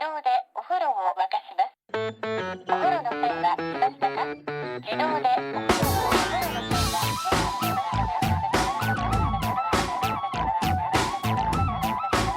動でお風呂を沸かします。お風呂の線は来ましたか？自動でお風呂の線は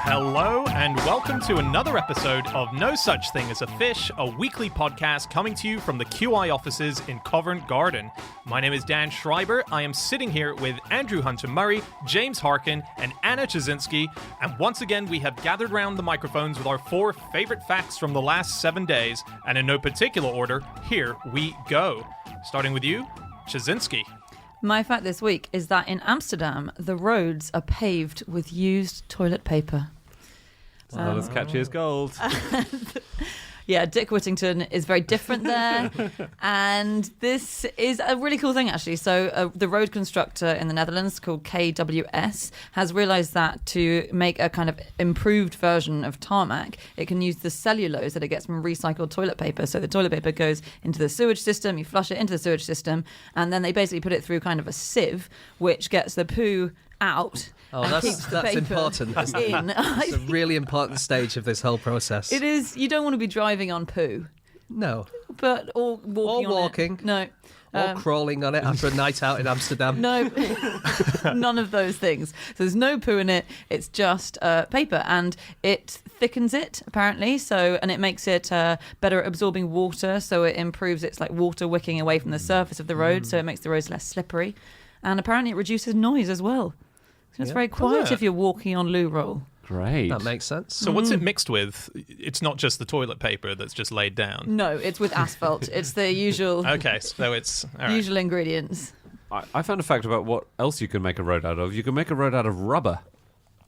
Hello and welcome to another episode of No Such Thing as a Fish, a weekly podcast coming to you from the QI offices in Covent Garden. My name is Dan Schreiber. I am sitting here with Andrew Hunter-Murray, James Harkin, and Anna Chazinski. And once again, we have gathered round the microphones with our 4 favorite facts from the last 7 days. And in no particular order, here we go. Starting with you, Chazinski. My fact this week is that in Amsterdam, the roads are paved with used toilet paper. Not as catchy as gold. Yeah, Dick Whittington is very different there. And this is a really cool thing, actually. So the road constructor in the Netherlands called KWS has realised that to make a kind of improved version of tarmac, it can use the cellulose that it gets from recycled toilet paper. So the toilet paper goes into the sewage system, you flush it into the sewage system, and then they basically put it through kind of a sieve, which gets the poo out. Oh, that's important. Isn't it? It's a really important stage of this whole process. It is. You don't want to be driving on poo. No. But or walking. Or walking. On it. No. Or crawling on it after a night out in Amsterdam. No, none of those things. So there's no poo in it. It's just paper, and it thickens it apparently. And it makes it better at absorbing water. So it improves its like water wicking away from the surface of the road. So it makes the roads less slippery, and apparently it reduces noise as well. So it's very quiet if you're walking on loo roll. Great. That makes sense. So what's it mixed with? It's not just the toilet paper that's just laid down. No, it's with asphalt. It's the usual. Okay, so it's all right. Usual ingredients. I found a fact about what else you can make a road out of. You can make a road out of rubber,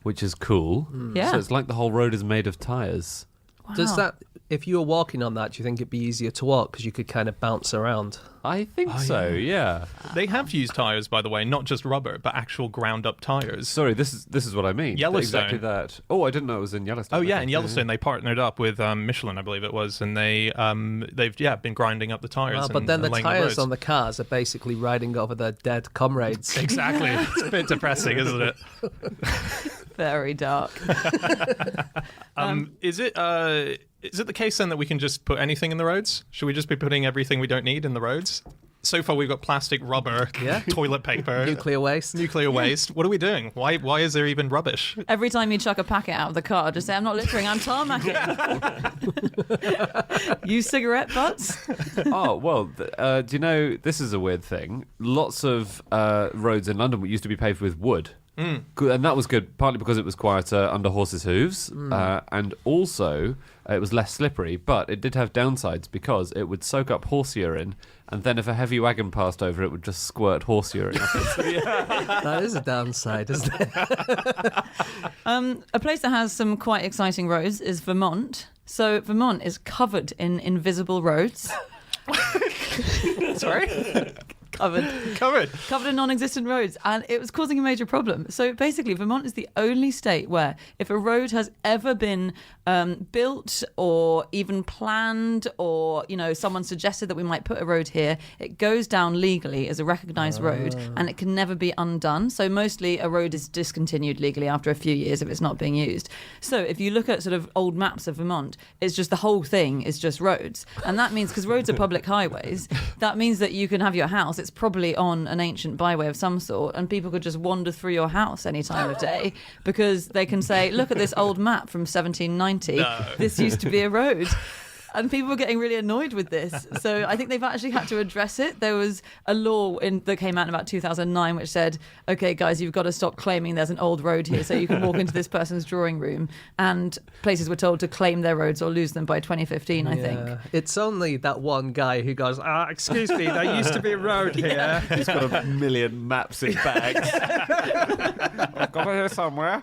which is cool. Yeah. So it's like the whole road is made of tyres. Wow. Does that, if you were walking on that, do you think it'd be easier to walk because you could kind of bounce around? I think so, yeah. They have used tyres, by the way, not just rubber, but actual ground-up tyres. Sorry, this is what I mean. Yellowstone. Exactly that. Oh, I didn't know it was in Yellowstone. Oh yeah, in Yellowstone they partnered up with Michelin, I believe it was, and they've been grinding up the tyres. But then the laying tyres roads. on the cars are basically riding over their dead comrades. Exactly. It's a bit depressing, isn't it? Very dark. Is it the case then that we can just put anything in the roads? Should we just be putting everything we don't need in the roads? So far we've got plastic, rubber, toilet paper, Nuclear waste. waste. What are we doing? Why is there even rubbish? Every time you chuck a packet out of the car, just say, I'm not littering, I'm tarmacking. Use cigarette butts? Oh, well, do you know, this is a weird thing. Lots of roads in London used to be paved with wood. Good, and that was good, partly because it was quieter under horses' hooves, and also it was less slippery, but it did have downsides because it would soak up horse urine, and then if a heavy wagon passed over, it would just squirt horse urine up into That is a downside, isn't it? A place that has some quite exciting roads is Vermont. So Vermont is covered in invisible roads. Sorry? Covered in non-existent roads, and it was causing a major problem. So basically Vermont is the only state where if a road has ever been built or even planned, or someone suggested that we might put a road here, it goes down legally as a recognized road and it can never be undone. So mostly a road is discontinued legally after a few years if it's not being used. So if you look at sort of old maps of Vermont, it's just the whole thing is just roads, and that means because roads are public highways, that means that you can have your house, it's probably on an ancient byway of some sort, and people could just wander through your house any time of day because they can say, look at this old map from 1790. No. This used to be a road. And people were getting really annoyed with this. So I think they've actually had to address it. There was a law that came out in about 2009 which said, okay, guys, you've got to stop claiming there's an old road here so you can walk into this person's drawing room. And places were told to claim their roads or lose them by 2015, I think. It's only that one guy who goes, excuse me, there used to be a road here. He's got a million maps in bags. I've got it here somewhere.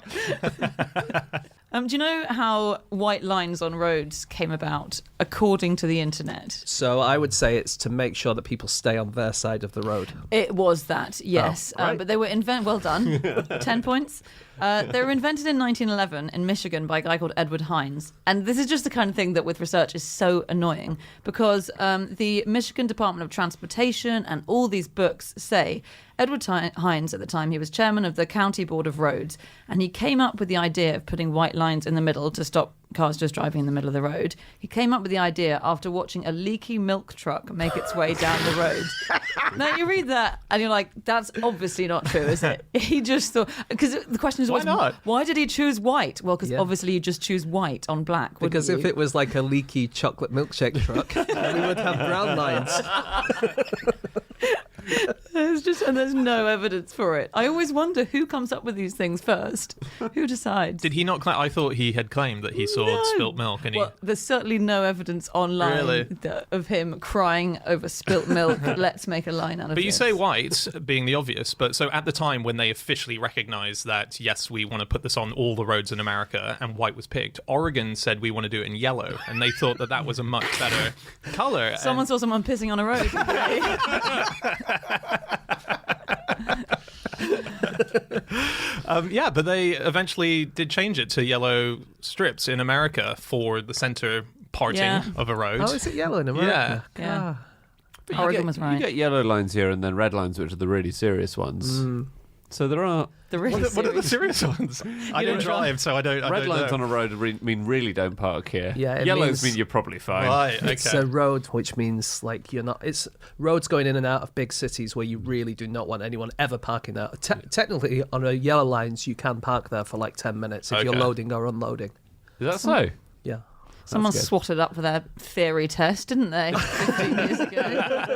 Do you know how white lines on roads came about, according to the internet? So I would say it's to make sure that people stay on their side of the road. It was that, yes. right. But they were well done. 10 points. They were invented in 1911 in Michigan by a guy called Edward Hines. And this is just the kind of thing that with research is so annoying because the Michigan Department of Transportation and all these books say Edward Hines, at the time, he was chairman of the County Board of Roads, and he came up with the idea of putting white lines in the middle to stop cars just driving in the middle of the road. He came up with the idea after watching a leaky milk truck make its way down the road. Now you read that and you're like, that's obviously not true, is it? He just thought, because the question is, Why not? why did he choose white? Well, because Yeah. obviously you just choose white on black. Because wouldn't if it was like a leaky chocolate milkshake truck, we would have brown lines. there's no evidence for it. I always wonder who comes up with these things first. Who decides? Did he not claim? I thought he had claimed that he saw spilt milk, and Well, there's certainly no evidence online Really? of him crying over spilt milk. Let's make a line out of it. But you say white, being the obvious. But so at the time when they officially recognised that, yes, we want to put this on all the roads in America, and white was picked, Oregon said we want to do it in yellow, and they thought that that was a much better colour. Someone saw someone pissing on a road. Yeah, but they eventually did change it to yellow strips in America for the centre parting Yeah. of a road. Oh, is it yellow in America? Yeah. Ah. But Oregon was right. You get yellow lines here and then red lines, which are the really serious ones. So there are The really What are the serious- serious ones? I don't drive, so I don't. I red don't lines know. on a road mean really don't park here. Yeah, it Yellows means- mean you're probably fine. Right. Okay. It's a road, which means like you're not. It's roads going in and out of big cities where you really do not want anyone ever parking there. Technically, on a yellow lines, you can park there for like 10 minutes if you're Okay. loading or unloading. Is that so? Yeah. Someone good. swatted up for their theory test, didn't they? 15 years ago.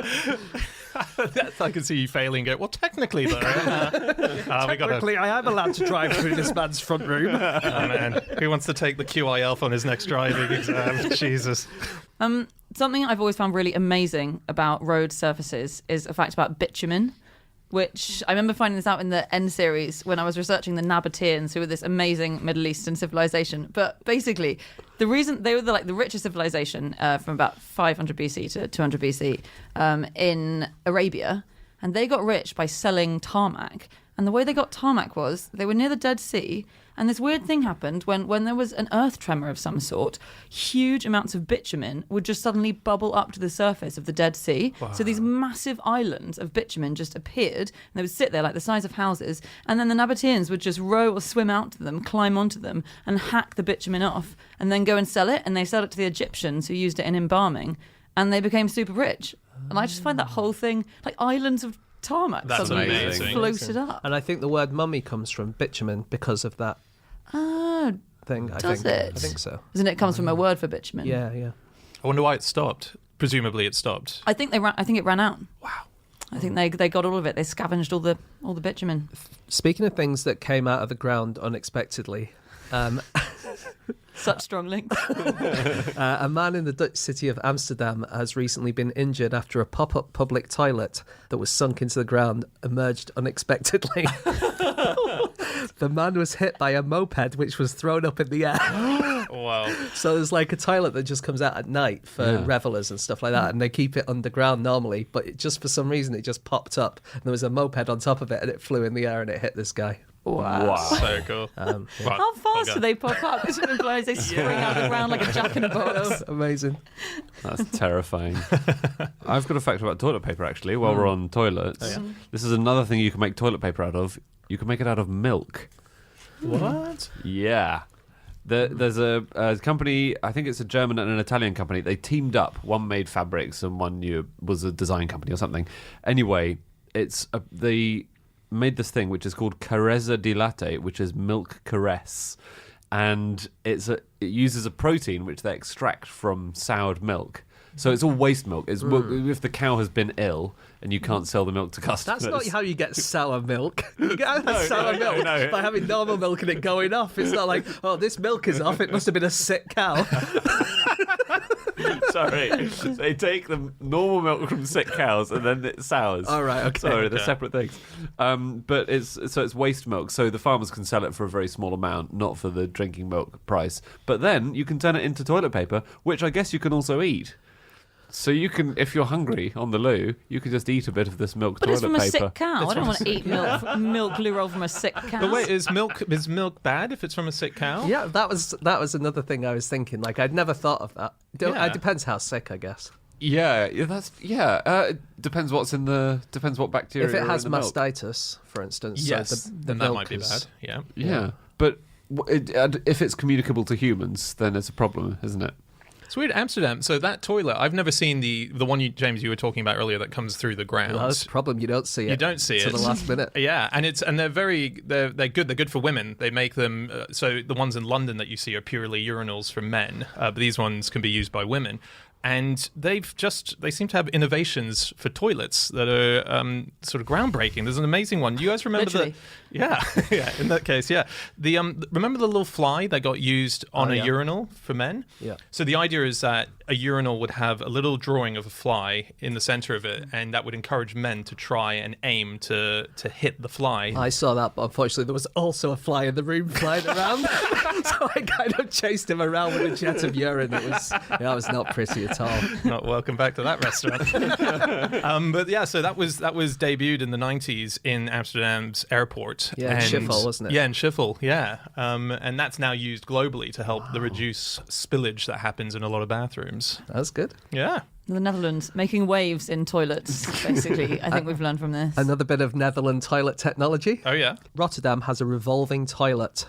I can see you failing. Go well. Technically, though, we got Technically, I am allowed to drive through this man's front room. Oh man, who wants to take the QIL on his next driving exam? Jesus. Something I've always found really amazing about road surfaces is a fact about bitumen, which I remember finding this out in the End series when I was researching the Nabateans, who were this amazing Middle Eastern civilization. But basically, the reason they were the richest civilization from about 500 BC to 200 BC in Arabia, and they got rich by selling tarmac. And the way they got tarmac was they were near the Dead Sea, and this weird thing happened when there was an earth tremor of some sort. Huge amounts of bitumen would just suddenly bubble up to the surface of the Dead Sea. So these massive islands of bitumen just appeared, and they would sit there like the size of houses, and then the Nabateans would just row or swim out to them, climb onto them, and hack the bitumen off, and then go and sell it, and they sold it to the Egyptians who used it in embalming, and they became super rich. And I just find that whole thing, like islands of tarmac, That's suddenly amazing. floated up. And I think the word mummy comes from bitumen because of that Oh, thing. Does it? I think so. isn't it comes from a word for bitumen? Yeah, yeah. I wonder why it stopped. Presumably, it stopped. I think it ran out. Wow. I think they got all of it. They scavenged all the bitumen. Speaking of things that came out of the ground unexpectedly, Such strong links. a man in the Dutch city of Amsterdam has recently been injured after a pop-up public toilet that was sunk into the ground emerged unexpectedly. The man was hit by a moped which was thrown up in the air. Wow. So there's like a toilet that just comes out at night for revelers and stuff like that, and they keep it underground normally, but it just for some reason it just popped up, and there was a moped on top of it, and it flew in the air and it hit this guy. Wow. So cool. How fast do they pop up? It implies they spring out of the ground like a jack in a box. Amazing. That's terrifying. I've got a fact about toilet paper, actually, while we're on toilets. This is another thing you can make toilet paper out of. You can make it out of milk. What? Yeah. There's a company, I think it's a German and an Italian company. They teamed up. One made fabrics and one was a design company or something. Anyway, they made this thing which is called Carezza di Latte, which is milk caress. And it uses a protein which they extract from soured milk. So it's all waste milk. It's if the cow has been ill and you can't sell the milk to customers. That's not how you get sour milk. You get sour milk by having normal milk and it going off. It's not like, oh, this milk is off. It must have been a sick cow. Sorry. They take the normal milk from sick cows and then it sours. All right, okay. Sorry, they're separate things. But it's waste milk, so the farmers can sell it for a very small amount, not for the drinking milk price. But then you can turn it into toilet paper, which I guess you can also eat. So you can, if you're hungry on the loo, you can just eat a bit of this milk But toilet it's from paper. a sick cow. I don't want to eat milk loo roll from a sick cow. But wait, is milk bad if it's from a sick cow? Yeah, that was another thing I was thinking. Like, I'd never thought of that. Yeah. It depends how sick, I guess. It depends depends what bacteria. If it are has in the milk. mastitis, for instance, Yes. so the then that milk might be is- bad. Yeah. Yeah, but if it's communicable to humans, then it's a problem, isn't it? It's weird, Amsterdam. So that toilet, I've never seen the one James, you were talking about earlier that comes through the ground. Well, that's the problem. You don't see it. You don't see it to the last minute. Yeah, and they're good. They're good for women. They make them so the ones in London that you see are purely urinals for men, but these ones can be used by women. And they seem to have innovations for toilets that are sort of groundbreaking. There's an amazing one. Do you guys remember Literally. Yeah, in that case, yeah. The remember the little fly that got used on a urinal for men? Yeah. So the idea is that a urinal would have a little drawing of a fly in the center of it, and that would encourage men to try and aim to hit the fly. I saw that, but unfortunately there was also a fly in the room flying around. So I kind of chased him around with a jet of urine. It was not pretty at all. Not welcome back to that restaurant. But yeah, so that was debuted in the 90s in Amsterdam's airport. Yeah, in Schiphol, wasn't it? Yeah, in Schiphol, yeah. And that's now used globally to help reduce spillage that happens in a lot of bathrooms. That's good. Yeah. The Netherlands making waves in toilets, basically. I think we've learned from this. Another bit of Netherlands toilet technology. Oh, yeah. Rotterdam has a revolving toilet.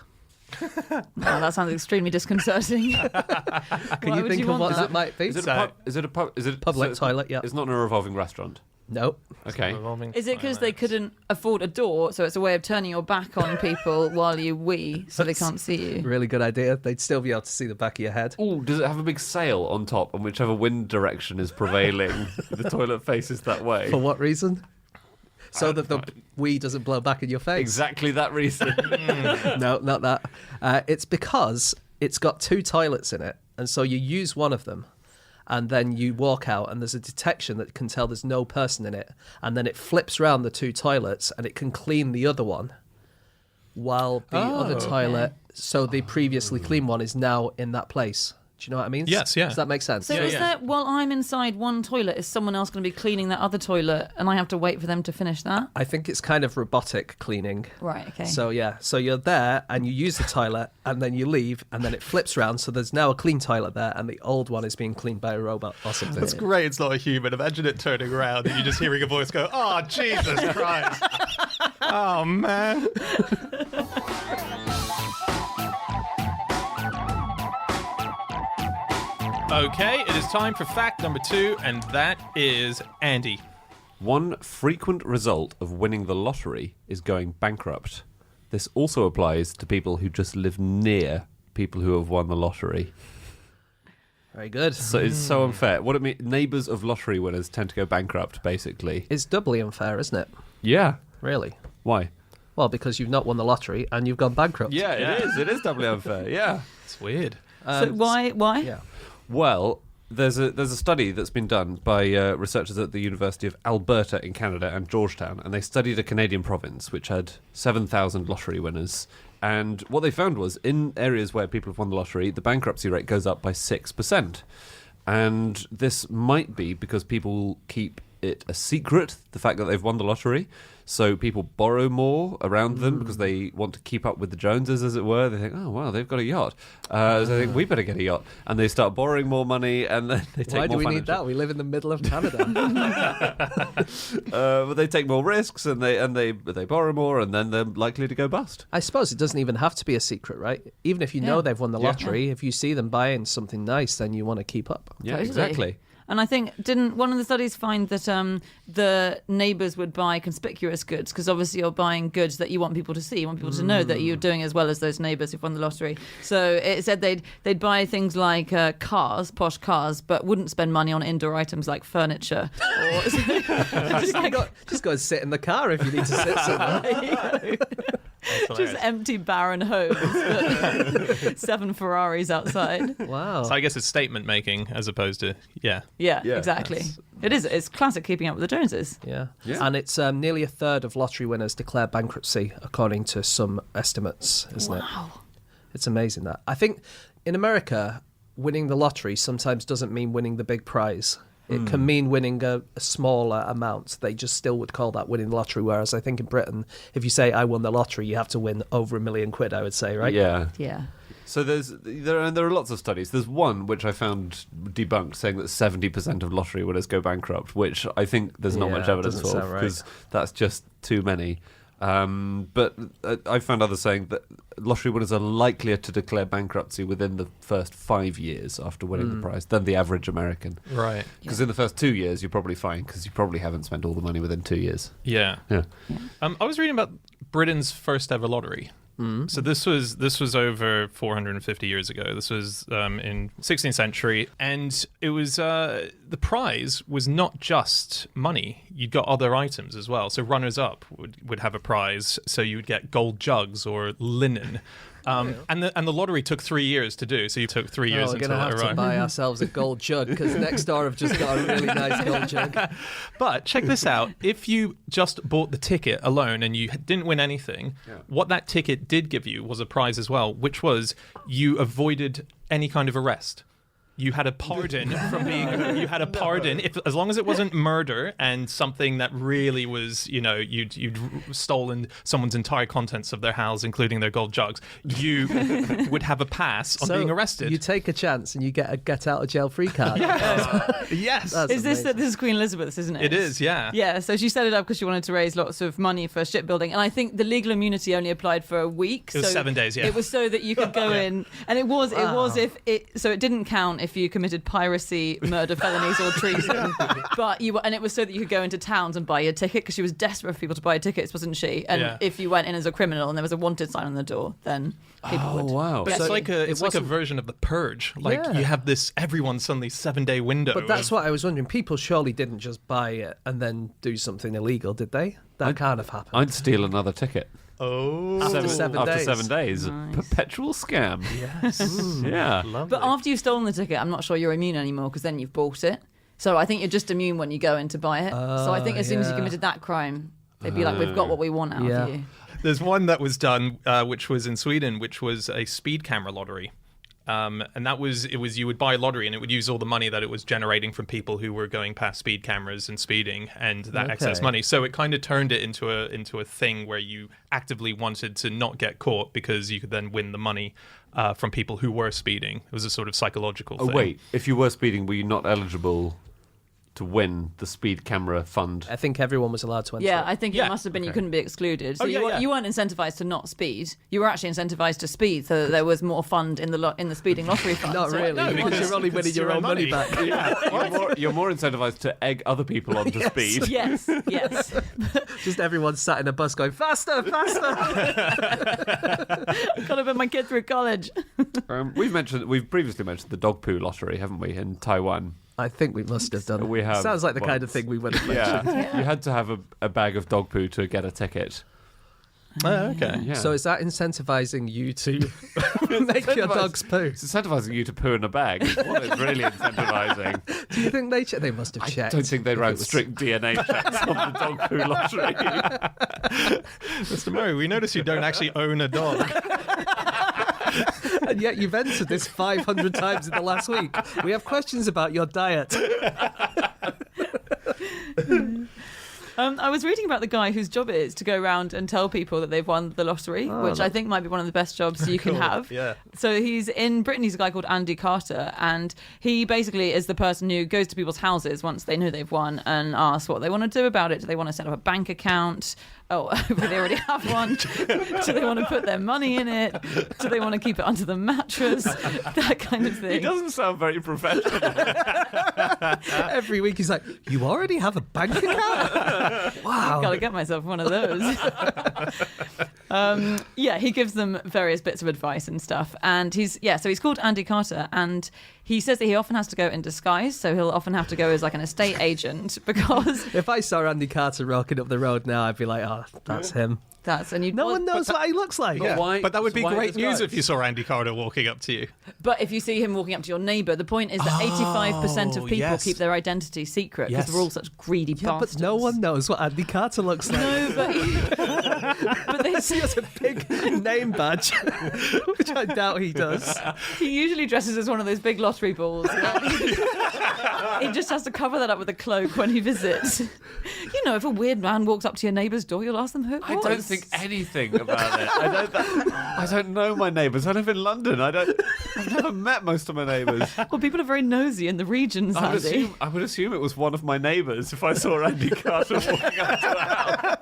Oh, that sounds extremely disconcerting. Can you think of what that might be? Is it a Public toilet, yeah. It's not a revolving restaurant. No. Okay. Is it because they couldn't afford a door, so it's a way of turning your back on people while you wee, so they can't see you? Really good idea. They'd still be able to see the back of your head. Oh, does it have a big sail on top, and whichever wind direction is prevailing, the toilet faces that way? For what reason? So that the wee doesn't blow back in your face. Exactly that reason. No, not that. It's because it's got two toilets in it, and so you use one of them, and then you walk out, and there's a detection that can tell there's no person in it, and then it flips around the two toilets, and it can clean the other one, while the other toilet, so the previously clean one, is now in that place. Do you know what I mean? Yes, yeah. Does that make sense? So is that while I'm inside one toilet, is someone else going to be cleaning that other toilet, and I have to wait for them to finish that? I think it's kind of robotic cleaning. Right, okay. So yeah, so you're there and you use the toilet and then you leave and then it flips around, so there's now a clean toilet there and the old one is being cleaned by a robot or something. That's great. It's not a human. Imagine it turning around and you just hearing a voice go, "Oh, Jesus Christ. Oh, man." Okay, it is time for fact number 2, and that is Andy. One frequent result of winning the lottery is going bankrupt. This also applies to people who just live near people who have won the lottery. Very good. So it's so unfair. What it means, neighbours of lottery winners tend to go bankrupt, basically. It's doubly unfair, isn't it? Yeah. Really? Why? Well, because you've not won the lottery and you've gone bankrupt. Yeah, it is. It is doubly unfair. Yeah. It's weird. So why? Yeah. Well, there's a study that's been done by researchers at the University of Alberta in Canada and Georgetown, and they studied a Canadian province which had 7,000 lottery winners. And what they found was, in areas where people have won the lottery, the bankruptcy rate goes up by 6%. And this might be because people keep it a secret, the fact that they've won the lottery. So people borrow more around them because they want to keep up with the Joneses, as it were. They think, oh, wow, they've got a yacht. So they think, we better get a yacht. And they start borrowing more money, and then they take more Why do we financial... need that? We live in the middle of Canada. But they take more risks, and they borrow more, and then they're likely to go bust. I suppose it doesn't even have to be a secret, right? Even if you know they've won the lottery, if you see them buying something nice, then you want to keep up. Yeah, Totally. exactly. And I think, didn't one of the studies find that the neighbours would buy conspicuous goods? Because obviously you're buying goods that you want people to see. You want people to know that you're doing as well as those neighbours who've won the lottery. So it said they'd buy things like cars, posh cars, but wouldn't spend money on indoor items like furniture. Or, Just go and sit in the car if you need to sit somewhere. just empty barren homes, but 7 Ferraris outside. Wow. So I guess it's statement making as opposed to, Yeah, Yeah, exactly. It is. It's classic keeping up with the Joneses. Yeah. Yeah. And it's nearly a third of lottery winners declare bankruptcy, according to some estimates, isn't it? Wow. It's amazing that. I think in America, winning the lottery sometimes doesn't mean winning the big prize. It can mean winning a smaller amount. They just still would call that winning the lottery. Whereas I think in Britain, if you say I won the lottery, you have to win over £1 million, I would say, right? Yeah. Yeah. So there are lots of studies. There's one which I found debunked, saying that 70% of lottery winners go bankrupt, which I think there's not Yeah, much evidence doesn't for, sound right. because that's just too many. But I found others saying that lottery winners are likelier to declare bankruptcy within the first 5 years after winning the prize than the average American. Right. Because in the first 2 years, you're probably fine because you probably haven't spent all the money within 2 years. Yeah. Yeah. I was reading about Britain's first ever lottery. So this was over 450 years ago. This was in 16th century, and it was the prize was not just money. You got other items as well. So runners up would have a prize. So you would get gold jugs or linen. And the lottery took 3 years to do. So you took 3 years We're until going to it have to arrived. buy ourselves a gold jug because next door have just got a really nice gold jug. But check this out. If you just bought the ticket alone and you didn't win anything, what that ticket did give you was a prize as well, which was you avoided any kind of arrest. You had a pardon from being. You had a pardon if, as long as it wasn't murder and something that really was, you'd stolen someone's entire contents of their house, including their gold jugs. You would have a pass on being arrested. You take a chance and you get a get out of jail free card. Yes. That's Is this amazing. this is Queen Elizabeth's, isn't it? It is, yeah. Yeah, so she set it up because she wanted to raise lots of money for shipbuilding, and I think the legal immunity only applied for a week. It was 7 days, yeah. It was so that you could go in, and it was if it so it didn't count if you committed piracy, murder, felonies, or treason, but and it was so that you could go into towns and buy your ticket because she was desperate for people to buy tickets, wasn't she? And if you went in as a criminal and there was a wanted sign on the door, then people would. Wow. But So it's like it a wasn't- version of the Purge. Like Yeah. you have this everyone suddenly 7-day window. But that's of- what I was wondering. People surely didn't just buy it and then do something illegal, did they? That can't have happened. I'd steal another ticket. Oh, After 7 days. After 7 days. Nice. Perpetual scam. yes. Yeah. Lovely. But after you've stolen the ticket, I'm not sure you're immune anymore because then you've bought it. So I think you're just immune when you go in to buy it. So I think as soon as you yeah. committed that crime, they'd be like, we've got what we want out Yeah. of you. There's one that was done, which was in Sweden, which was a speed camera lottery. And that was you would buy a lottery and it would use all the money that it was generating from people who were going past speed cameras and speeding and that excess Okay. money. So it kind of turned it into a thing where you actively wanted to not get caught because you could then win the money from people who were speeding. It was a sort of psychological Oh, thing. wait. If you were speeding, were you not eligible to win the speed camera fund? I think everyone was allowed to enter. Yeah, it. I think Yeah. it must have been you Okay. couldn't be excluded. So Oh, yeah, yeah. you weren't incentivized to not speed. You were actually incentivized to speed, so that there was more fund in the speeding lottery fund. Not So really, No, because because you're only it's winning your your own money money. back. Yeah. You're more incentivized to egg other people on to speed. Yes, yes. Just everyone sat in a bus going, faster, faster. Got to put my kid through college. We've previously mentioned the dog poo lottery, haven't we, in Taiwan? I think we must have done it. We have Sounds like the kind of once. thing we would have mentioned. Yeah. You had to have a bag of dog poo to get a ticket. Oh, okay. Yeah. So is that incentivizing you to make your dogs poo? It's incentivizing you to poo in a bag. What it's really incentivizing. Do you think they must have I checked? don't think they if ran it was- strict DNA checks on the dog poo lottery. Mr. Murray, we notice you don't actually own a dog. And yet you've entered this 500 times in the last week. We have questions about your diet. I was reading about the guy whose job it is to go around and tell people that they've won the lottery, which I think might be one of the best jobs you can Cool. have. Yeah. So he's in Britain. He's a guy called Andy Carter, and he basically is the person who goes to people's houses once they know they've won and asks what they want to do about it. Do they want to set up a bank account? Oh, hopefully they already have one. Do they want to put their money in it? Do they want to keep it under the mattress? That kind of He thing. doesn't sound very professional. Every week he's like, you already have a bank account? Wow. Gotta get myself one of those. Yeah, he gives them various bits of advice and stuff. And he's called Andy Carter, and he says that he often has to go in disguise, so he'll often have to go as like an estate agent because If I saw Andy Carter rocking up the road now, I'd be like, oh, that's him. no one knows what he looks like. But that would be Why great news disguise? if you saw Andy Carter walking up to you. But if you see him walking up to your neighbour, the point is that 85% of people yes. keep their identity secret because Yes. we're all such greedy Yeah, bastards. but no one knows what Andy Carter looks like. No, but they He has a big name badge, which I doubt he does. he usually dresses as one of those big lottery balls. He just has to cover that up with a cloak when he visits. You know, if a weird man walks up to your neighbour's door, you'll ask them who it I was. don't think anything about it. I don't know my neighbours. I live in London. I've never met most of my neighbours. Well, people are very nosy in the regions, I Andy. would assume it was one of my neighbours if I saw Andy Carter walking up to the house.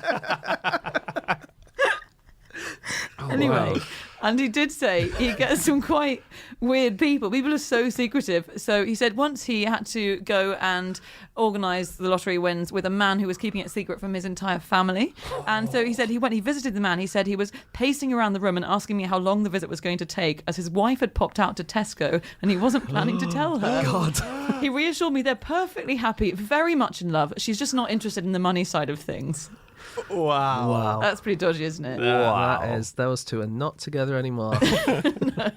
Anyway, Wow. and he did say he gets some quite weird people. People are so secretive. So he said once he had to go and organise the lottery wins with a man who was keeping it secret from his entire family. And so he said he visited the man. He said he was pacing around the room and asking me how long the visit was going to take, as his wife had popped out to Tesco and he wasn't planning to tell her. God. He reassured me they're perfectly happy, very much in love. She's just not interested in the money side of things. Wow. That's pretty dodgy, isn't it? That is, those two are not together anymore. No.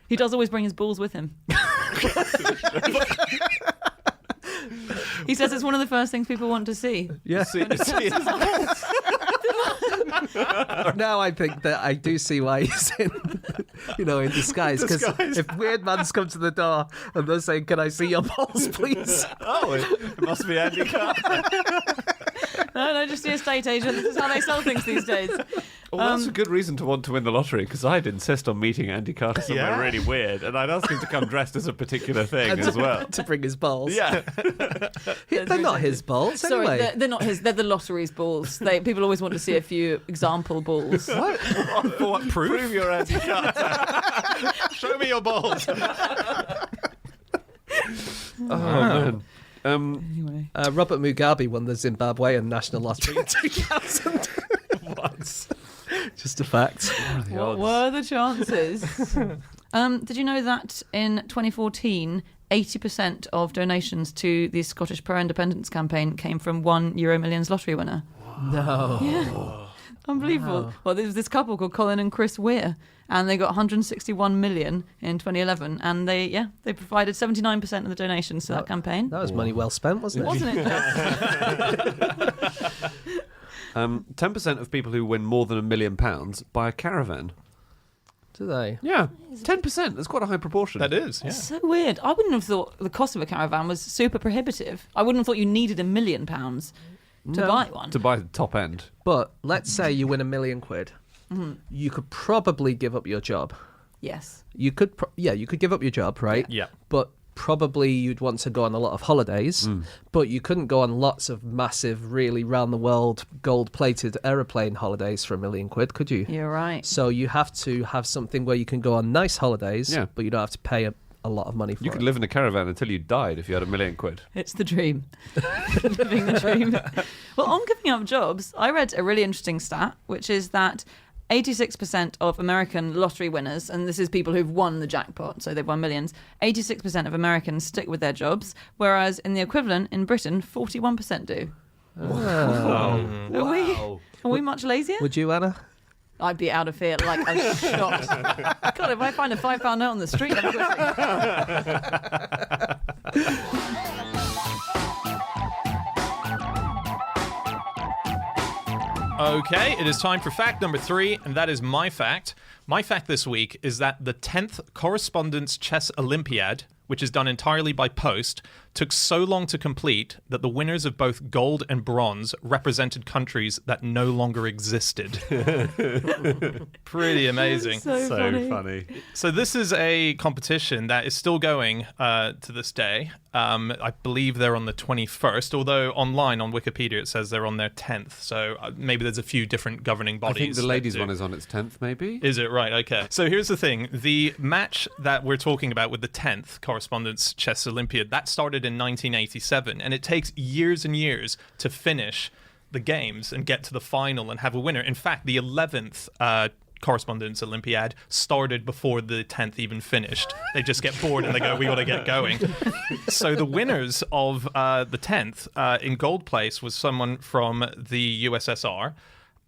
He does always bring his balls with him. He says it's one of the first things people want to see. Yeah. Now I think that I do see why he's in disguise. Because if weird mans come to the door and they're saying, "Can I see your balls, please?" Oh, it must be Andy Carter. No, just the estate agent. This is how they sell things these days. Well, that's a good reason to want to win the lottery, because I'd insist on meeting Andy Carter somewhere Yeah. really weird, and I'd ask him to come dressed as a particular thing as well. To bring his balls. Yeah. They're not his balls Sorry, anyway. they're not his. They're the lottery's balls. People always want to see a few example balls. For what proof? Prove you're Andy Carter. Show me your balls. Oh, man. Anyway, Robert Mugabe won the Zimbabwean national lottery in 2000. Just a fact. what were the chances? Did you know that in 2014, 80% of donations to the Scottish Pro-Independence campaign came from one Euro Millions lottery winner? No. Yeah. Unbelievable. Well, there was this couple called Colin and Chris Weir, and they got 161 million in 2011, and they provided 79% of the donations to that campaign. That was money well spent, wasn't it? Wasn't it just? 10% of people who win more than £1 million buy a caravan. Do they? Yeah, 10%. That's quite a high proportion. That is, yeah. It's so weird. I wouldn't have thought the cost of a caravan was super prohibitive. I wouldn't have thought you needed £1 million to buy one. To buy the top end. But let's say you win £1 million. You could probably give up your job. Yes. You could, you could give up your job, right? Yeah. But probably you'd want to go on a lot of holidays. But you couldn't go on lots of massive, really round-the-world, gold-plated aeroplane holidays for £1 million, could you? You're right. So you have to have something where you can go on nice holidays, Yeah. but you don't have to pay a lot of money for You it. could live in a caravan until you died if you had £1 million. It's the dream. Living the dream. Well, on giving up jobs, I read a really interesting stat, which is that 86% of American lottery winners, and this is people who've won the jackpot, so they've won millions, 86% of Americans stick with their jobs, whereas in the equivalent in Britain, 41% do. Are we much lazier? Would you, Anna? I'd be out of here like a shot. God, if I find a £5 note on the street, I'm quitting. Okay, it is time for fact number 3, and that is my fact. My fact this week is that the 10th Correspondence Chess Olympiad, which is done entirely by post, took so long to complete that the winners of both gold and bronze represented countries that no longer existed. Pretty amazing. So funny. So this is a competition that is still going to this day. I believe they're on the 21st, although online on Wikipedia it says they're on their 10th. So maybe there's a few different governing bodies. I think the that ladies' do. one is on its 10th, maybe? Is it right? Okay. So here's the thing. The match that we're talking about with the 10th Correspondence Chess Olympiad, that started in 1987, and it takes years and years to finish the games and get to the final and have a winner. In fact, the 11th Correspondence Olympiad started before the 10th even finished. They just get bored and they go, we got to get going. So the winners of the 10th in gold place was someone from the USSR,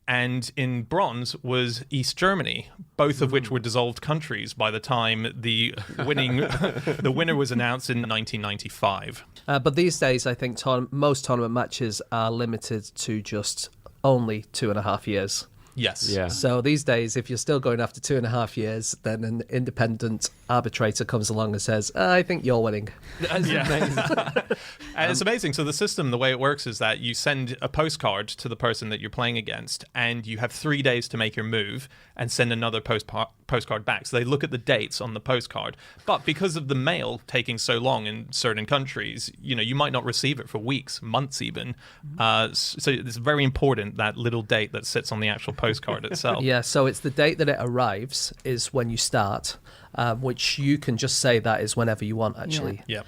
and in bronze was East Germany, both of which were dissolved countries by the time the winner was announced in 1995. But these days, I think most tournament matches are limited to just only 2.5 years. Yes. Yeah. So these days, if you're still going after 2.5 years, then an independent arbitrator comes along and says, I think you're winning. And it's amazing. So the system, the way it works is that you send a postcard to the person that you're playing against, and you have 3 days to make your move and send another postcard back. So they look at the dates on the postcard. But because of the mail taking so long in certain countries, you might not receive it for weeks, months even. So it's very important, that little date that sits on the actual postcard itself. Yeah, so it's the date that it arrives is when you start, which you can just say that is whenever you want, actually. Yeah.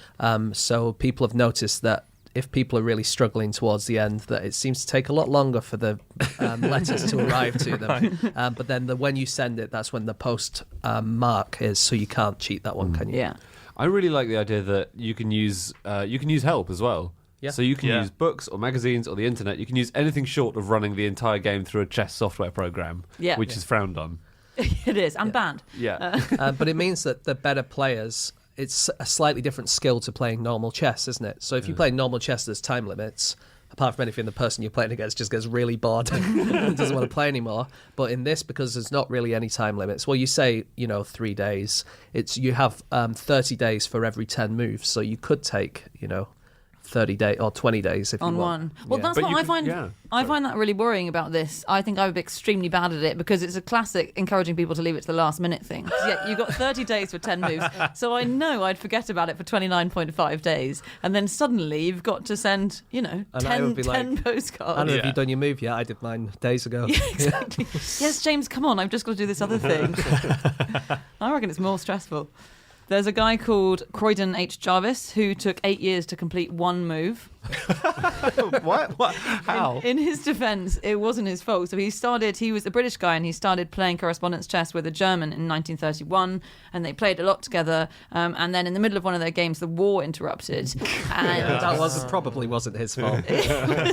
So people have noticed that if people are really struggling towards the end, that it seems to take a lot longer for the letters to arrive to them. But then when you send it, that's when the post mark is, so you can't cheat that one, can you? Yeah. I really like the idea that you can use help as well. Yeah. So you can Yeah. use books or magazines or the internet. You can use anything short of running the entire game through a chess software program, Yeah. which is frowned on. It is, and banned. Yeah. But it means that the better players, it's a slightly different skill to playing normal chess, isn't it? So if you play normal chess, there's time limits. Apart from anything, the person you're playing against just gets really bored and doesn't want to play anymore. But in this, because there's not really any time limits, well, you say, 3 days. You have 30 days for every 10 moves. So you could take, 30 days or 20 days if On you want. one. Well, Yeah. that's But what you I could- find. yeah. I find that really worrying about this. I think I would be extremely bad at it because it's a classic encouraging people to leave it to the last minute thing. So, yeah, you've got 30 days for 10 moves. So I know I'd forget about it for 29.5 days. And then suddenly you've got to send, And I 10, would be 10 like, postcards. Anna, have Yeah. you done your move yet? I did mine days ago. Yeah, exactly. Yes, James, come on. I've just got to do this other thing. I reckon it's more stressful. There's a guy called Croydon H. Jarvis who took 8 years to complete one move. What? How? In his defence, it wasn't his fault. So he was a British guy and he started playing correspondence chess with a German in 1931 and they played a lot together. And then in the middle of one of their games, the war interrupted. And That probably wasn't his fault.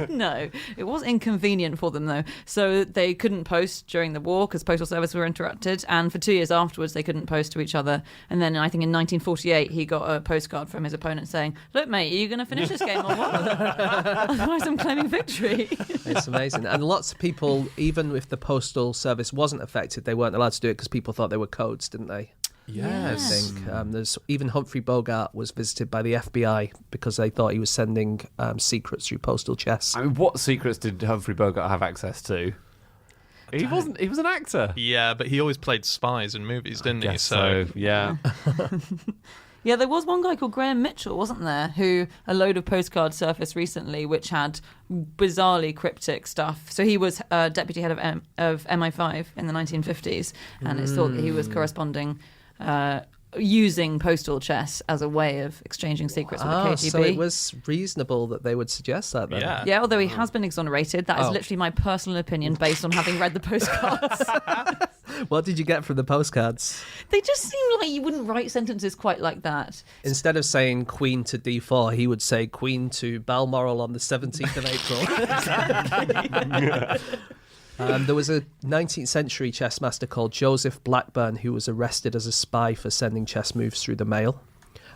no, it was inconvenient for them though. So they couldn't post during the war because postal service were interrupted. And for 2 years afterwards, they couldn't post to each other. And then I think in 1948, he got a postcard from his opponent saying, "Look, mate, are you going to finish this game or what? Otherwise, I'm claiming victory." It's amazing. And lots of people, even if the postal service wasn't affected, they weren't allowed to do it because people thought they were codes, didn't they? I Yes. think there's even Humphrey Bogart was visited by the FBI because they thought he was sending secrets through postal chess. I mean, what secrets did Humphrey Bogart have access to? He wasn't. He was an actor. Yeah, but he always played spies in movies, didn't he? Guess so. Yeah. Yeah, there was one guy called Graham Mitchell, wasn't there, who a load of postcards surfaced recently which had bizarrely cryptic stuff. So he was deputy head of MI5 in the 1950s, and it's thought that he was corresponding using postal chess as a way of exchanging secrets with the KGB. So it was reasonable that they would suggest that then. Yeah. Yeah, although he has been exonerated. That is Oh. literally my personal opinion based on having read the postcards. What did you get from the postcards? They just seem like you wouldn't write sentences quite like that. Instead of saying Queen to D4, he would say Queen to Balmoral on the 17th of April. There was a 19th century chess master called Joseph Blackburn who was arrested as a spy for sending chess moves through the mail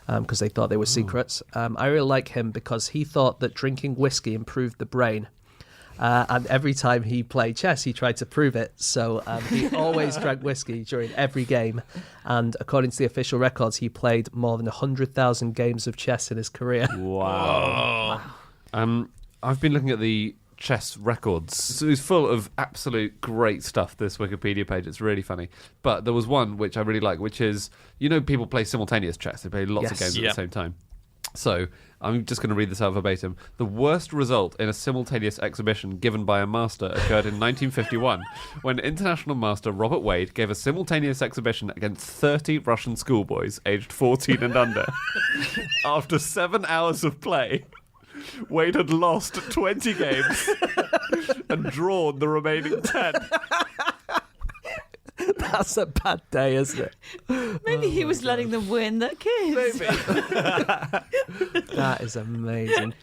because they thought they were secrets. I really like him because he thought that drinking whiskey improved the brain. And every time he played chess, he tried to prove it. So he always drank whiskey during every game. And according to the official records, he played more than 100,000 games of chess in his career. Wow. I've been looking at the chess records. So it's full of absolute great stuff, this Wikipedia page. It's really funny. But there was one which I really like, which is, people play simultaneous chess. They play lots of Yes. games at the same time. So I'm just going to read this out verbatim. The worst result in a simultaneous exhibition given by a master occurred in 1951 when international master Robert Wade gave a simultaneous exhibition against 30 Russian schoolboys aged 14 and under. After 7 hours of play, Wade had lost 20 games and drawn the remaining 10. That's a bad day, isn't it? Maybe he was letting them win their kids. That is amazing.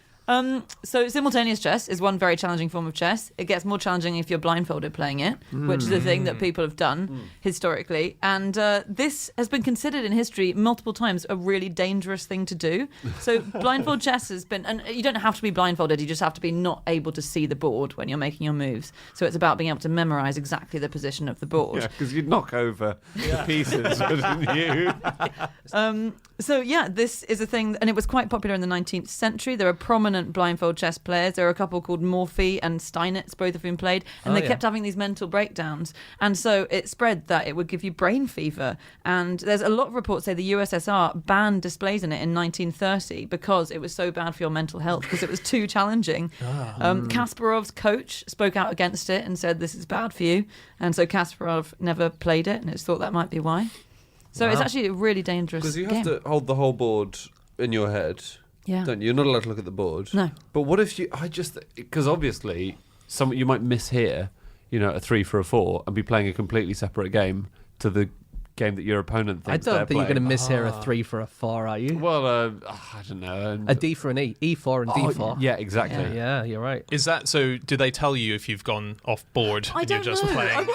So simultaneous chess is one very challenging form of chess. It gets more challenging if you're blindfolded playing it, which is a thing that people have done historically. And this has been considered in history multiple times a really dangerous thing to do. So blindfold chess has been, and you don't have to be blindfolded, you just have to be not able to see the board when you're making your moves. So it's about being able to memorize exactly the position of the board. Yeah, because you'd knock over the pieces, wouldn't you? So yeah, this is a thing, and it was quite popular in the 19th century. There are prominent blindfold chess players. There are a couple called Morphy and Steinitz, both of whom played, and they kept having these mental breakdowns. And so it spread that it would give you brain fever. And there's a lot of reports say the USSR banned displays in it in 1930 because it was so bad for your mental health, because it was too challenging. Kasparov's coach spoke out against it and said, this is bad for you. And so Kasparov never played it, and it's thought that might be why. So it's actually a really dangerous Because you game. have to hold the whole board in your head, don't you? You're not allowed to look at the board. No. But what if because obviously you might mishear, a 3 for a 4 and be playing a completely separate game to the game that your opponent I thinks don't they're think you're playing. going to mishear a 3 for a 4, are you? Well, I don't know. A D for an E. E4 and D4. Yeah, exactly. Yeah, you're right. Is that so? Do they tell you if you've gone off board I and you're don't just know. playing?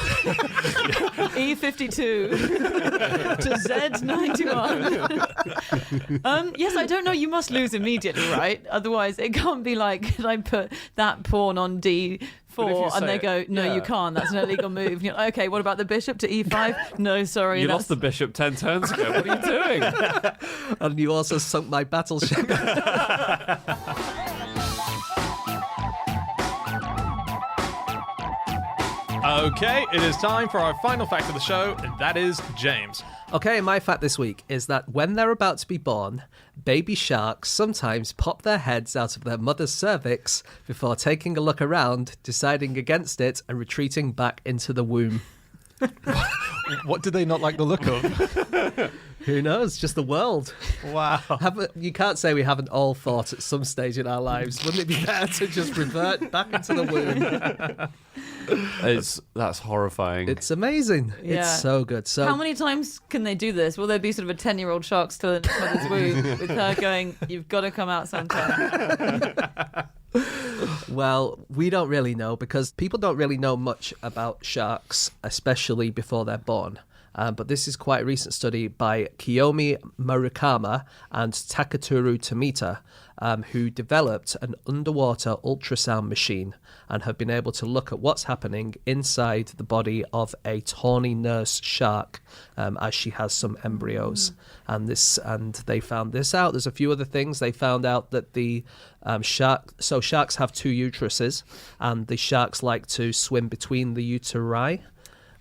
E52 to Z91. Yes, I don't know. You must lose immediately, right? Otherwise, it can't be like, can I put that pawn on D4? And they go, no, you can't. That's an illegal move. And you're like, okay, what about the bishop to E5? No, sorry. You lost the bishop 10 turns ago. What are you doing? And you also sunk my battleship. Okay, it is time for our final fact of the show, and that is James. Okay, my fact this week is that when they're about to be born, baby sharks sometimes pop their heads out of their mother's cervix before taking a look around, deciding against it, and retreating back into the womb. What do they not like the look of? Who knows? Just the world. Wow. You can't say we haven't all thought at some stage in our lives, wouldn't it be better to just revert back into the womb? That's horrifying. It's amazing. Yeah. It's so good. So How many times can they do this? Will there be sort of a 10-year-old shark still in its mother's womb with her going, you've got to come out sometime? Well, we don't really know because people don't really know much about sharks, especially before they're born. But this is quite a recent study by Kiyomi Marukama and Takatoru Tomita, who developed an underwater ultrasound machine and have been able to look at what's happening inside the body of a tawny nurse shark as she has some embryos. And they found this out. There's a few other things. They found out that the sharks have 2 uteruses, and the sharks like to swim between the uteri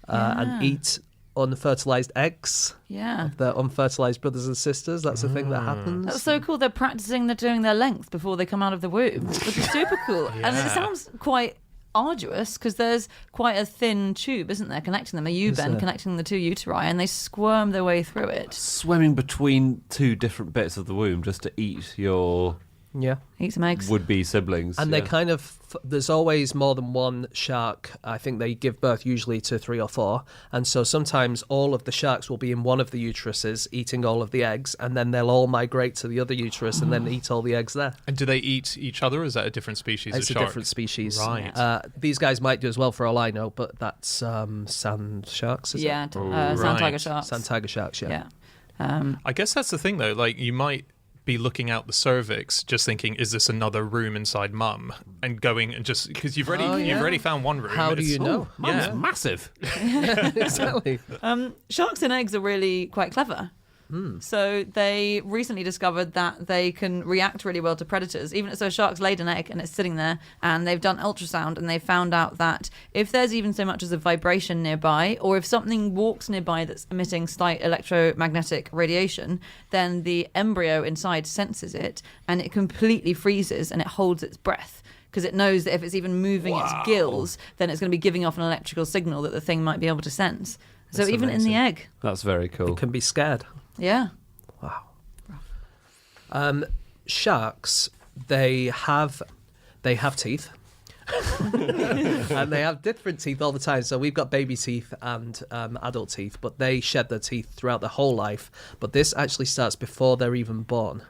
and eat unfertilized eggs. Yeah. Their unfertilized brothers and sisters. That's a thing that happens. That's so cool. They're practicing doing their length before they come out of the womb, which is super cool. And it sounds quite arduous because there's quite a thin tube, isn't there, connecting them, a U-bend connecting the 2 uteri, and they squirm their way through it. Swimming between 2 different bits of the womb just to eat your Yeah. Eat some eggs. would-be siblings. And they kind of, there's always more than one shark. I think they give birth usually to 3 or 4. And so sometimes all of the sharks will be in one of the uteruses eating all of the eggs, and then they'll all migrate to the other uterus and then eat all the eggs there. And do they eat each other, or is that a different species It's of a shark? different species. Right. These guys might do as well for all I know, but that's sand sharks, is it? Yeah, sand right. tiger sharks. Sand tiger sharks, yeah. I guess that's the thing, though. Like, you might be looking out the cervix, just thinking, "Is this another room inside Mum?" And going and just because you've already found one room. How do you know? Yeah, massive. Exactly. Sharks and eggs are really quite clever. So they recently discovered that they can react really well to predators. Even so, a shark's laid an egg and it's sitting there, and they've done ultrasound and they found out that if there's even so much as a vibration nearby, or if something walks nearby that's emitting slight electromagnetic radiation, then the embryo inside senses it and it completely freezes and it holds its breath. Because it knows that if it's even moving its gills, then it's going to be giving off an electrical signal that the thing might be able to sense. So That's even amazing. in the egg. That's very cool. It can be scared. Yeah. Sharks, they have teeth. And they have different teeth all the time. So we've got baby teeth and adult teeth, but they shed their teeth throughout their whole life. But this actually starts before they're even born.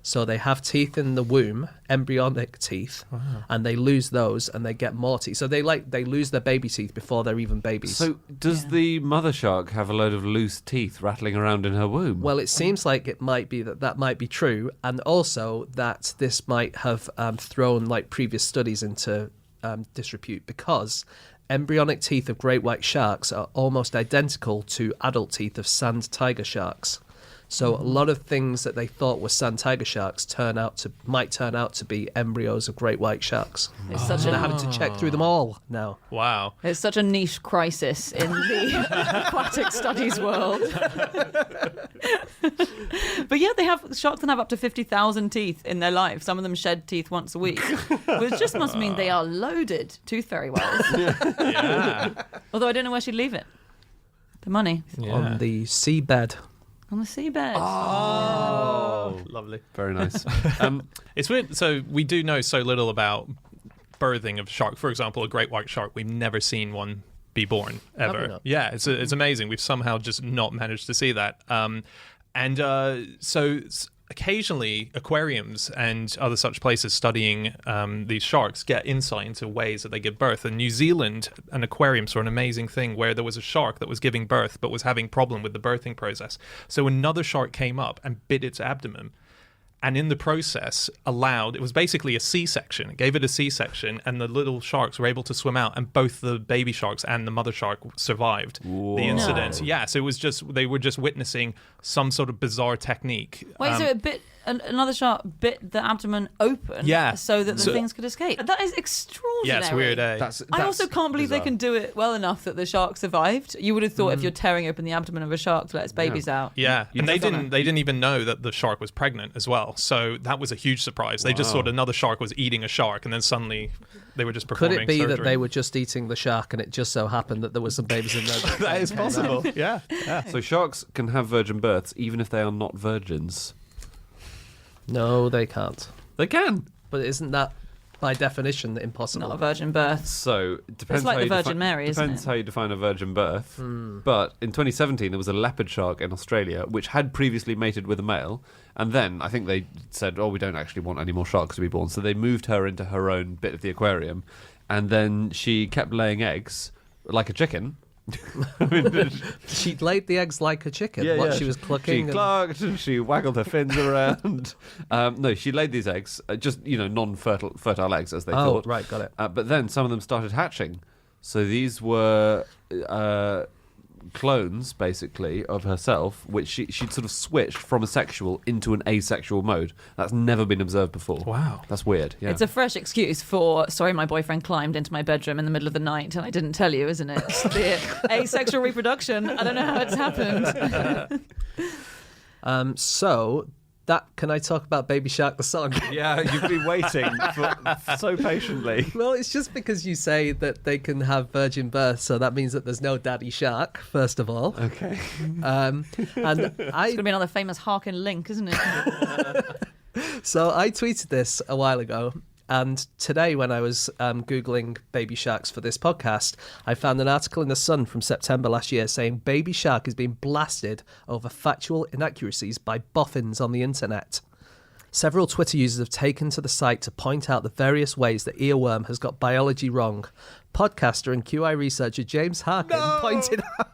So they have teeth in the womb, embryonic teeth, and they lose those and they get more teeth. So they lose their baby teeth before they're even babies. So does the mother shark have a load of loose teeth rattling around in her womb? Well, it seems like it might be that might be true, and also that this might have thrown like previous studies into disrepute, because embryonic teeth of great white sharks are almost identical to adult teeth of sand tiger sharks. So a lot of things that they thought were sand tiger sharks might turn out to be embryos of great white sharks. It's such So they're having to check through them all now. Wow. It's such a niche crisis in the aquatic studies world. But yeah, sharks can have up to 50,000 teeth in their life. Some of them shed teeth once a week, which just must mean they are loaded tooth fairy wise. Yeah. Although I don't know where she'd leave it. The money On the seabed. on the seabed. Oh, lovely. Very nice. It's weird. So we do know so little about birthing of shark. For example, a great white shark. We've never seen one be born Have we ever. not? Yeah, it's amazing. We've somehow just not managed to see that. So occasionally aquariums and other such places studying these sharks get insight into ways that they give birth. In New Zealand, an aquarium saw an amazing thing where there was a shark that was giving birth but was having problem with the birthing process. So another shark came up and bit its abdomen. And in the process, it was basically a C-section. It gave it a C-section, and the little sharks were able to swim out, and both the baby sharks and the mother shark survived the incident. No. Yeah, so they were just witnessing some sort of bizarre technique. Wait, so another shark bit the abdomen open so that the things could escape. That is extraordinary. Yeah, it's weird, eh? I also can't believe they can do it well enough that the shark survived. You would have thought if you're tearing open the abdomen of a shark to let its babies out. Yeah, and they didn't even know that the shark was pregnant as well. So that was a huge surprise. They just thought another shark was eating a shark, and then suddenly they were just performing Could it be surgery. that they were just eating the shark and it just so happened that there was some babies in there? That is possible. Yeah. So sharks can have virgin births even if they are not virgins. No, they can't. They can. But isn't that, by definition, impossible? Not a virgin birth. So it depends. It's like how the you Virgin Mary, isn't Depends it? how you define a virgin birth. But in 2017, there was a leopard shark in Australia which had previously mated with a male, and then I think they said, "Oh, we don't actually want any more sharks to be born," so they moved her into her own bit of the aquarium, and then she kept laying eggs like a chicken. She laid the eggs like a chicken. She was clucking. She clucked and she waggled her fins around. No, she laid these eggs, just non-fertile eggs as they thought. Right, got it. But then some of them started hatching. So these were clones, basically, of herself, which she'd sort of switched from a sexual into an asexual mode. That's never been observed before. Wow. That's weird. Yeah. It's a fresh excuse for, sorry, my boyfriend climbed into my bedroom in the middle of the night and I didn't tell you, isn't it? The asexual reproduction. I don't know how it's happened. So, can I talk about Baby Shark the song? Yeah, you've been waiting so patiently. Well, it's just because you say that they can have virgin birth, so that means that there's no daddy shark, first of all. Okay. And It's going to be another famous Harkin link, isn't it? So I tweeted this a while ago, and today when I was Googling baby sharks for this podcast, I found an article in The Sun from September last year saying baby shark is being blasted over factual inaccuracies by boffins on the internet. Several Twitter users have taken to the site to point out the various ways that earworm has got biology wrong. Podcaster and QI researcher James Harkin pointed out...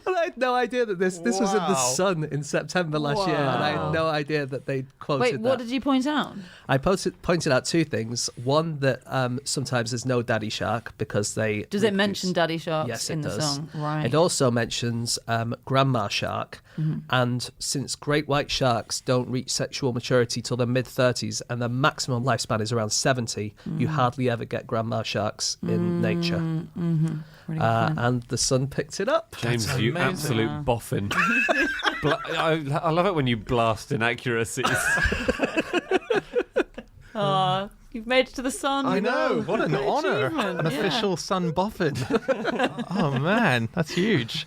And I had no idea that this was in The Sun in September last year, and I had no idea that they quoted Wait, what that. did you point out? I pointed out two things. One, that sometimes there's no daddy shark because they... Does it mention daddy sharks Yes, in it the does. song? Right. It also mentions grandma shark, and since great white sharks don't reach sexual maturity till their mid-30s and their maximum lifespan is around 70, you hardly ever get grandma sharks in nature. Really good point. And The Sun picked it up. James, you amazing. absolute boffin. I love it when you blast inaccuracies. Aw, you've made it to the Sun. I know. What an Great honour. achievement, An yeah. official Sun Boffin. Oh man, that's huge.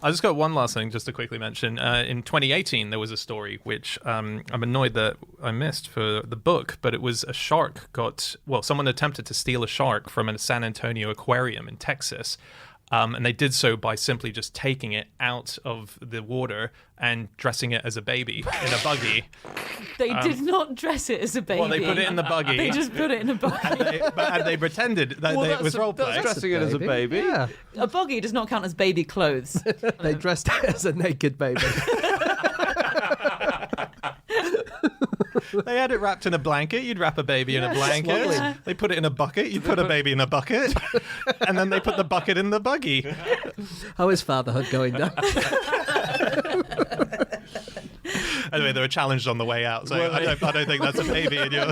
I just got one last thing just to quickly mention. In 2018, there was a story which I'm annoyed that I missed for the book, but it was a shark someone attempted to steal a shark from a San Antonio aquarium in Texas. And they did so by simply just taking it out of the water and dressing it as a baby in a buggy. They did not dress it as a baby. Well, they put it in the buggy. They just put it in a buggy. And they pretended that it was role play. That's dressing it as a baby. Yeah. A buggy does not count as baby clothes. They dressed it as a naked baby. They had it wrapped in a blanket. You'd wrap a baby in a blanket. lovely. They put it in a bucket. You'd put a baby in a bucket. And then they put the bucket in the buggy. How is fatherhood going down? Anyway, they were challenged on the way out, so I don't think that's a baby in your...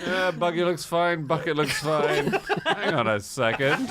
Yeah, buggy looks fine, bucket looks fine. Hang on a second.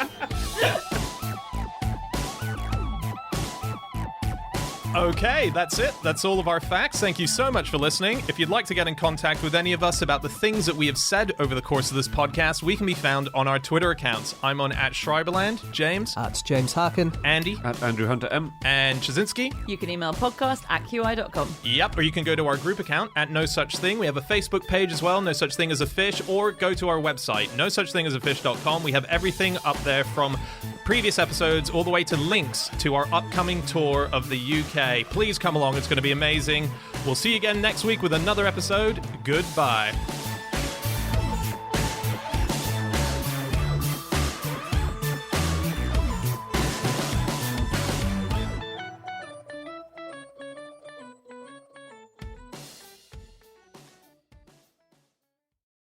Okay, that's it. That's all of our facts. Thank you so much for listening. If you'd like to get in contact with any of us about the things that we have said over the course of this podcast, we can be found on our Twitter accounts. I'm on @Schreiberland, James, James Harkin. Andy, Andrew Hunter M. and Chazinski. You can email podcast@qi.com. Yep, or you can go to our group account @NoSuchThing. We have a Facebook page as well, No Such Thing as a Fish, or go to our website, nosuchthingasafish.com. We have everything up there from previous episodes all the way to links to our upcoming tour of the UK. Please come along, it's going to be amazing. We'll see you again next week with another episode. Goodbye.